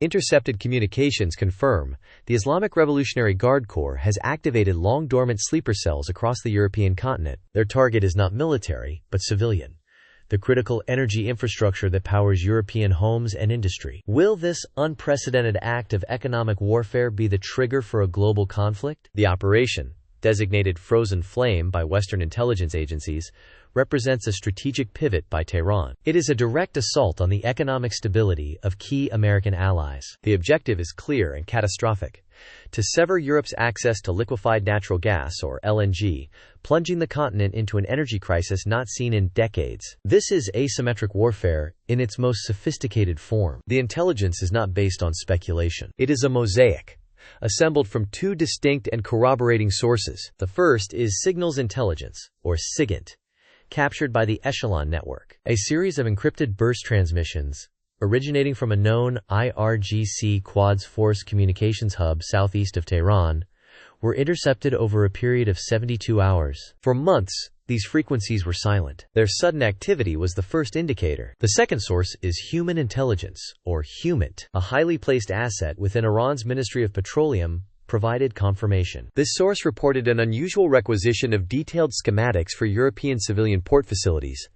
Intercepted communications confirm the Islamic Revolutionary Guard Corps has activated long-dormant sleeper cells across the European continent. Their target is not military, but civilian. The critical energy infrastructure that powers European homes and industry. Will this unprecedented act of economic warfare be the trigger for a global conflict? The operation, designated Frozen Flame by Western intelligence agencies, represents a strategic pivot by Tehran. It is a direct assault on the economic stability of key American allies. The objective is clear and catastrophic: to sever Europe's access to liquefied natural gas, or LNG, plunging the continent into an energy crisis not seen in decades. This is asymmetric warfare in its most sophisticated form. The intelligence is not based on speculation. It is a mosaic, assembled from two distinct and corroborating sources. The first is signals intelligence, or SIGINT, captured by the Echelon network. A series of encrypted burst transmissions, originating from a known IRGC Quads Force communications hub southeast of Tehran, were intercepted over a period of 72 hours. For months, these frequencies were silent. Their sudden activity was the first indicator. The second source is human intelligence, or HUMINT, a highly placed asset within Iran's Ministry of Petroleum, provided confirmation. This source reported an unusual requisition of detailed schematics for European civilian port facilities,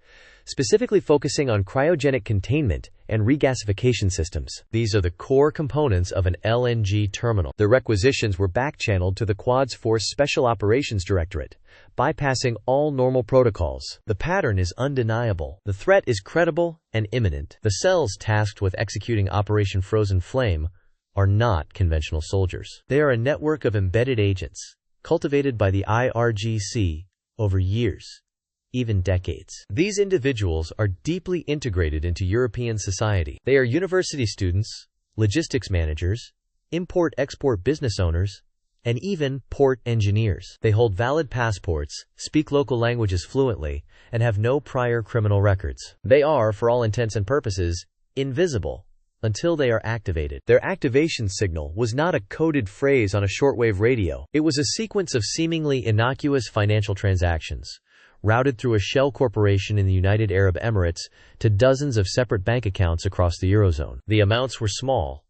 specifically focusing on cryogenic containment and regasification systems. These are the core components of an LNG terminal. The requisitions were back-channeled to the Quads Force Special Operations Directorate, bypassing all normal protocols. The pattern is undeniable. The threat is credible and imminent. The cells tasked with executing Operation Frozen Flame are not conventional soldiers. They are a network of embedded agents, cultivated by the IRGC over years, even decades. These individuals are deeply integrated into European society. They are university students, logistics managers, import-export business owners, and even port engineers. They hold valid passports, speak local languages fluently, and have no prior criminal records. They are, for all intents and purposes, invisible until they are activated. Their activation signal was not a coded phrase on a shortwave radio. It was a sequence of seemingly innocuous financial transactions, routed through a shell corporation in the United Arab Emirates to dozens of separate bank accounts across the Eurozone. The amounts were small,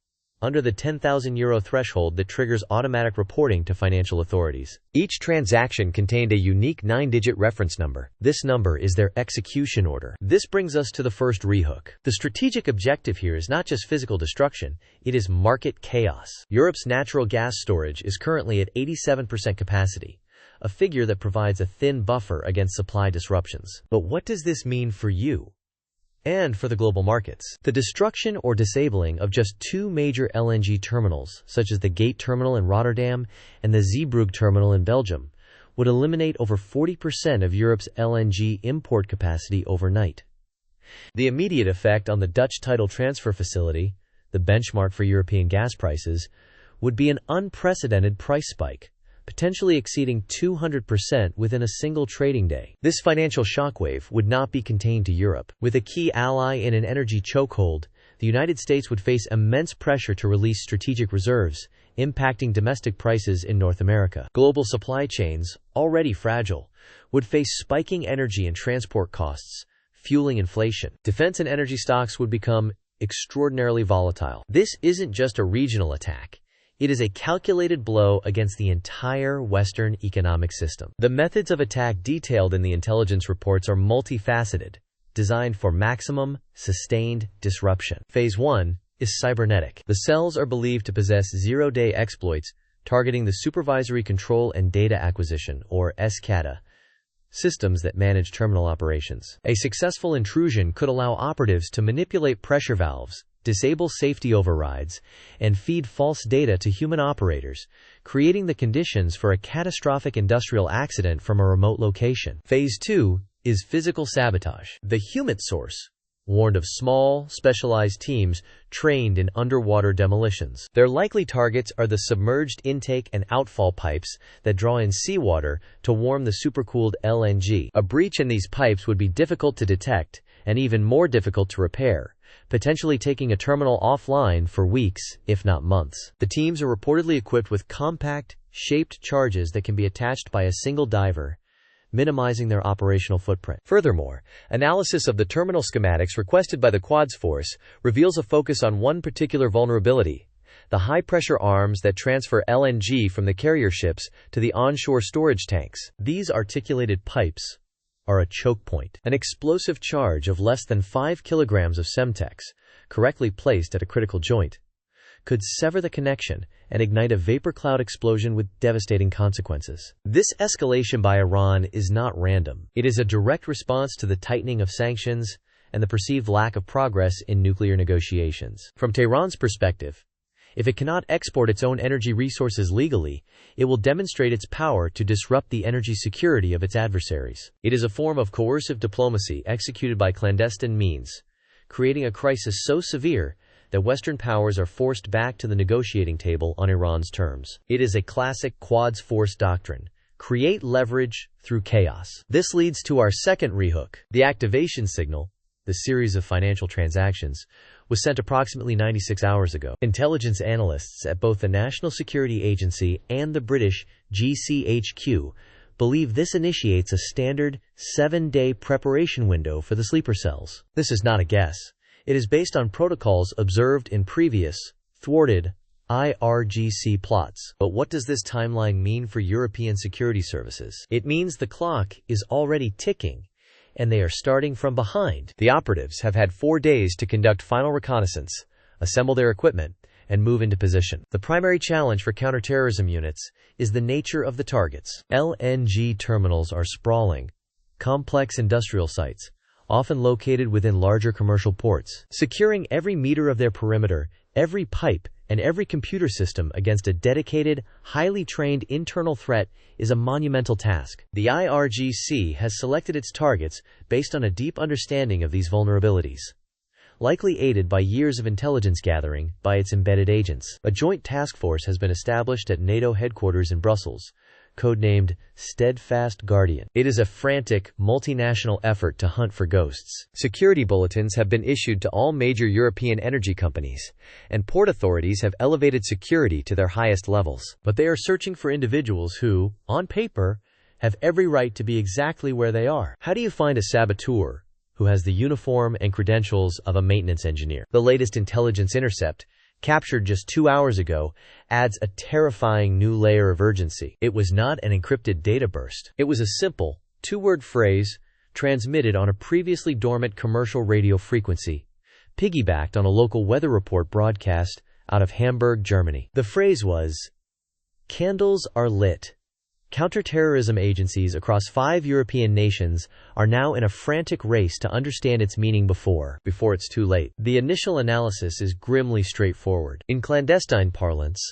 under the €10,000 threshold that triggers automatic reporting to financial authorities. Each transaction contained a unique 9-digit reference number. This number is their execution order. This brings us to the first rehook. The strategic objective here is not just physical destruction, it is market chaos. Europe's natural gas storage is currently at 87% capacity, a figure that provides a thin buffer against supply disruptions. But what does this mean for you and for the global markets? The destruction or disabling of just two major LNG terminals, such as the Gate terminal in Rotterdam and the Zeebrugge terminal in Belgium, would eliminate over 40% of Europe's LNG import capacity overnight. The immediate effect on the Dutch tidal transfer facility, the benchmark for European gas prices, would be an unprecedented price spike, potentially exceeding 200% within a single trading day. This financial shockwave would not be contained to Europe. With a key ally in an energy chokehold, the United States would face immense pressure to release strategic reserves, impacting domestic prices in North America. Global supply chains, already fragile, would face spiking energy and transport costs, fueling inflation. Defense and energy stocks would become extraordinarily volatile. This isn't just a regional attack. It is a calculated blow against the entire Western economic system. The methods of attack detailed in the intelligence reports are multifaceted, designed for maximum, sustained disruption. Phase 1 is cybernetic. The cells are believed to possess zero-day exploits targeting the supervisory control and data acquisition, or SCADA, systems that manage terminal operations. A successful intrusion could allow operatives to manipulate pressure valves, disable safety overrides, and feed false data to human operators, creating the conditions for a catastrophic industrial accident from a remote location. Phase 2 is physical sabotage. The HUMINT source warned of small, specialized teams trained in underwater demolitions. Their likely targets are the submerged intake and outfall pipes that draw in seawater to warm the supercooled LNG. A breach in these pipes would be difficult to detect and even more difficult to repair, potentially taking a terminal offline for weeks, if not months. The teams are reportedly equipped with compact, shaped charges that can be attached by a single diver, minimizing their operational footprint. Furthermore, analysis of the terminal schematics requested by the Quds Force reveals a focus on one particular vulnerability: the high-pressure arms that transfer LNG from the carrier ships to the onshore storage tanks. These articulated pipes are a choke point. An explosive charge of less than 5 kilograms of Semtex, correctly placed at a critical joint, could sever the connection and ignite a vapor cloud explosion with devastating consequences. This escalation by Iran is not random. It is a direct response to the tightening of sanctions and the perceived lack of progress in nuclear negotiations. From Tehran's perspective, if it cannot export its own energy resources legally, it will demonstrate its power to disrupt the energy security of its adversaries. It is a form of coercive diplomacy executed by clandestine means, creating a crisis so severe that Western powers are forced back to the negotiating table on Iran's terms. It is a classic Quds Force doctrine: create leverage through chaos. This leads to our second rehook. The activation signal, the series of financial transactions, was sent approximately 96 hours ago. Intelligence analysts at both the National Security Agency and the British GCHQ believe this initiates a standard 7-day preparation window for the sleeper cells. This is not a guess. It is based on protocols observed in previous, thwarted IRGC plots. But what does this timeline mean for European security services? It means the clock is already ticking, and they are starting from behind. The operatives have had 4 days to conduct final reconnaissance, assemble their equipment, and move into position. The primary challenge for counterterrorism units is the nature of the targets. LNG terminals are sprawling, complex industrial sites, often located within larger commercial ports. Securing every meter of their perimeter, every pipe, and every computer system against a dedicated, highly trained internal threat is a monumental task. The IRGC has selected its targets based on a deep understanding of these vulnerabilities, likely aided by years of intelligence gathering by its embedded agents. A joint task force has been established at NATO headquarters in Brussels, codenamed Steadfast Guardian. It is a frantic, multinational effort to hunt for ghosts. Security bulletins have been issued to all major European energy companies, and port authorities have elevated security to their highest levels. But they are searching for individuals who, on paper, have every right to be exactly where they are. How do you find a saboteur who has the uniform and credentials of a maintenance engineer? The latest intelligence intercept, captured just 2 hours ago, adds a terrifying new layer of urgency. It was not an encrypted data burst. It was a simple, 2-word phrase transmitted on a previously dormant commercial radio frequency, piggybacked on a local weather report broadcast out of Hamburg, Germany. The phrase was, "Candles are lit." Counterterrorism agencies across 5 European nations are now in a frantic race to understand its meaning before it's too late. The initial analysis is grimly straightforward. In clandestine parlance,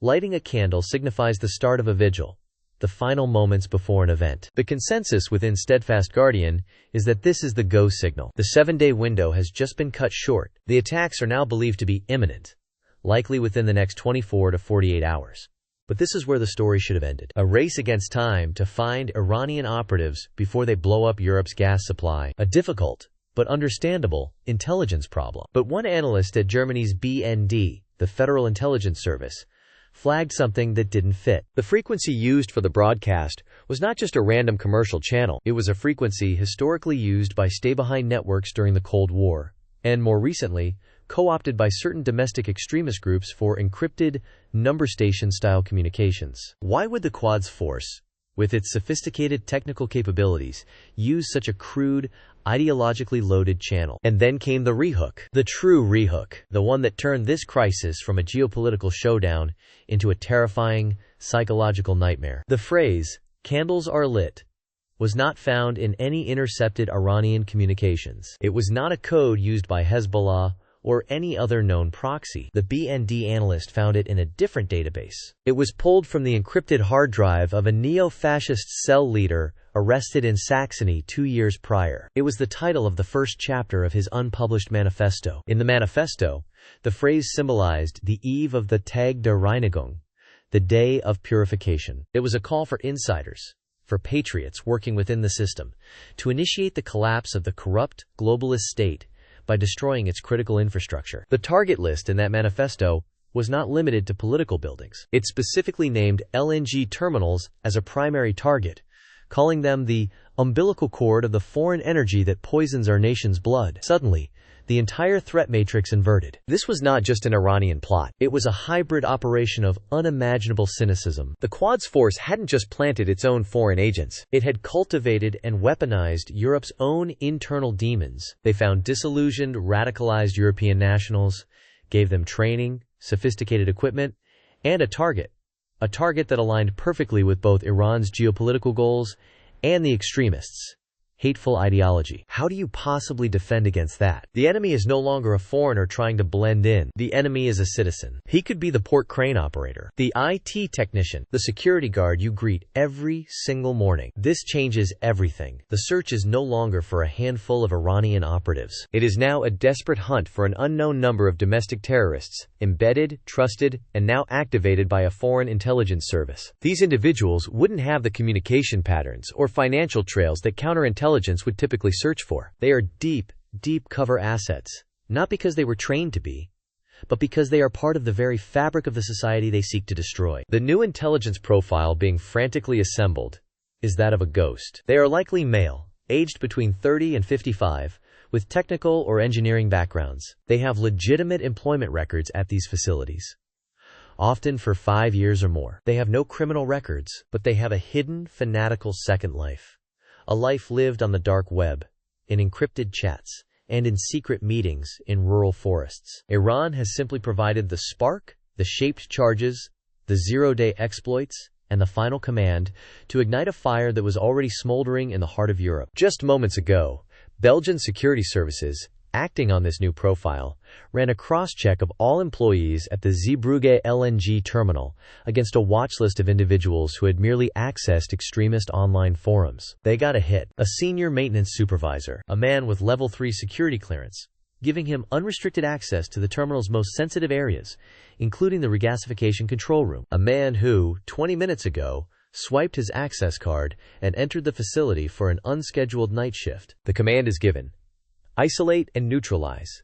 lighting a candle signifies the start of a vigil, the final moments before an event. The consensus within Steadfast Guardian is that this is the go signal. The 7-day window has just been cut short. The attacks are now believed to be imminent, likely within the next 24 to 48 hours. But this is where the story should have ended. A race against time to find Iranian operatives before they blow up Europe's gas supply. A difficult, but understandable, intelligence problem. But one analyst at Germany's BND, the Federal Intelligence Service, flagged something that didn't fit. The frequency used for the broadcast was not just a random commercial channel. It was a frequency historically used by stay-behind networks during the Cold War, and more recently, co-opted by certain domestic extremist groups for encrypted, number station-style communications. Why would the Quds Force, with its sophisticated technical capabilities, use such a crude, ideologically loaded channel? And then came the rehook. The true rehook. The one that turned this crisis from a geopolitical showdown into a terrifying, psychological nightmare. The phrase, "candles are lit," was not found in any intercepted Iranian communications. It was not a code used by Hezbollah or any other known proxy. The BND analyst found it in a different database. It was pulled from the encrypted hard drive of a neo-fascist cell leader arrested in Saxony 2 years prior. It was the title of the first chapter of his unpublished manifesto. In the manifesto, the phrase symbolized the eve of the Tag der Reinigung, the day of purification. It was a call for insiders, for patriots working within the system, to initiate the collapse of the corrupt, globalist state by destroying its critical infrastructure. The target list in that manifesto was not limited to political buildings. It specifically named LNG terminals as a primary target, calling them the umbilical cord of the foreign energy that poisons our nation's blood. Suddenly, the entire threat matrix inverted. This was not just an Iranian plot. It was a hybrid operation of unimaginable cynicism. The Quds force hadn't just planted its own foreign agents. It had cultivated and weaponized Europe's own internal demons. They found disillusioned, radicalized European nationals, gave them training, sophisticated equipment, and a target that aligned perfectly with both Iran's geopolitical goals and the extremists' hateful ideology. How do you possibly defend against that? The enemy is no longer a foreigner trying to blend in. The enemy is a citizen. He could be the port crane operator, the IT technician, the security guard you greet every single morning. This changes everything. The search is no longer for a handful of Iranian operatives. It is now a desperate hunt for an unknown number of domestic terrorists, embedded, trusted, and now activated by a foreign intelligence service. These individuals wouldn't have the communication patterns or financial trails that counterintelligence would typically search for. They are deep cover assets, not because they were trained to be, but because they are part of the very fabric of the society they seek to destroy. The new intelligence profile being frantically assembled is that of a ghost. They are likely male, aged between 30 and 55, with technical or engineering backgrounds. They have legitimate employment records at these facilities, often for 5 years or more. They have no criminal records, but they have a hidden, fanatical second life. A life lived on the dark web, in encrypted chats, and in secret meetings in rural forests. Iran has simply provided the spark, the shaped charges, the zero-day exploits, and the final command to ignite a fire that was already smoldering in the heart of Europe. Just moments ago, Belgian security services, acting on this new profile, ran a cross-check of all employees at the Zeebrugge LNG terminal against a watch list of individuals who had merely accessed extremist online forums. They got a hit. A senior maintenance supervisor, a man with level 3 security clearance, giving him unrestricted access to the terminal's most sensitive areas, including the regasification control room. A man who, 20 minutes ago, swiped his access card and entered the facility for an unscheduled night shift. The command is given: isolate and neutralize.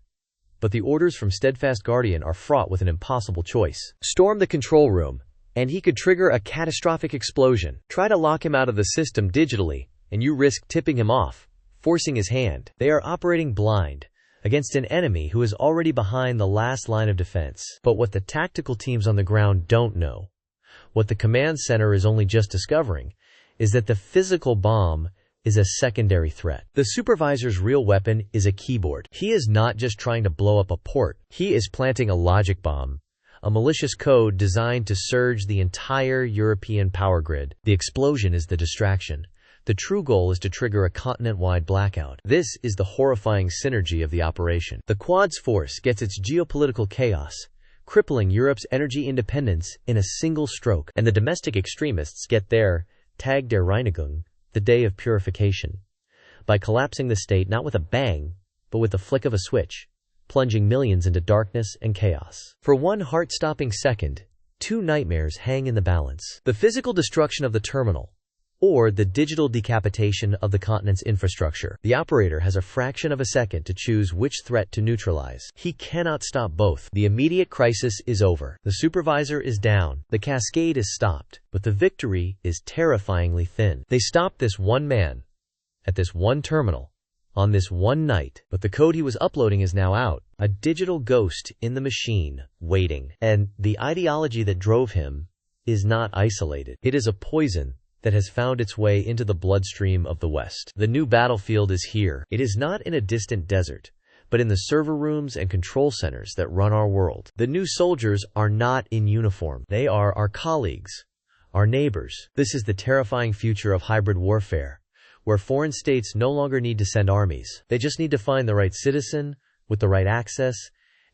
But the orders from Steadfast Guardian are fraught with an impossible choice. Storm the control room, and he could trigger a catastrophic explosion. Try to lock him out of the system digitally, and you risk tipping him off, forcing his hand. They are operating blind against an enemy who is already behind the last line of defense. But what the tactical teams on the ground don't know, what the command center is only just discovering, is that the physical bomb is a secondary threat. The supervisor's real weapon is a keyboard. He is not just trying to blow up a port. He is planting a logic bomb, a malicious code designed to surge the entire European power grid. The explosion is the distraction. The true goal is to trigger a continent-wide blackout. This is the horrifying synergy of the operation. The Quds force gets its geopolitical chaos, crippling Europe's energy independence in a single stroke, and the domestic extremists get their Tag der Reinigung, the day of purification, by collapsing the state not with a bang, but with the flick of a switch, plunging millions into darkness and chaos. For one heart-stopping second, two nightmares hang in the balance: the physical destruction of the terminal, or the digital decapitation of the continent's infrastructure. The operator has a fraction of a second to choose which threat to neutralize. He cannot stop both. The immediate crisis is over. The supervisor is down. The cascade is stopped. But the victory is terrifyingly thin. They stopped this one man, at this one terminal, on this one night. But the code he was uploading is now out. A digital ghost in the machine, waiting. And the ideology that drove him is not isolated. It is a poison that has found its way into the bloodstream of the West. The new battlefield is here. It is not in a distant desert, but in the server rooms and control centers that run our world. The new soldiers are not in uniform. They are our colleagues, our neighbors. This is the terrifying future of hybrid warfare, where foreign states no longer need to send armies. They just need to find the right citizen with the right access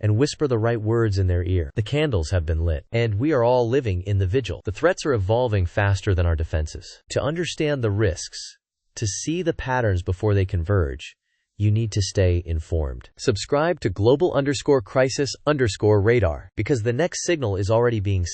and whisper the right words in their ear. The candles have been lit, and we are all living in the vigil. The threats are evolving faster than our defenses. To understand the risks, to see the patterns before they converge, you need to stay informed. Subscribe to global_crisis_radar, because the next signal is already being sent.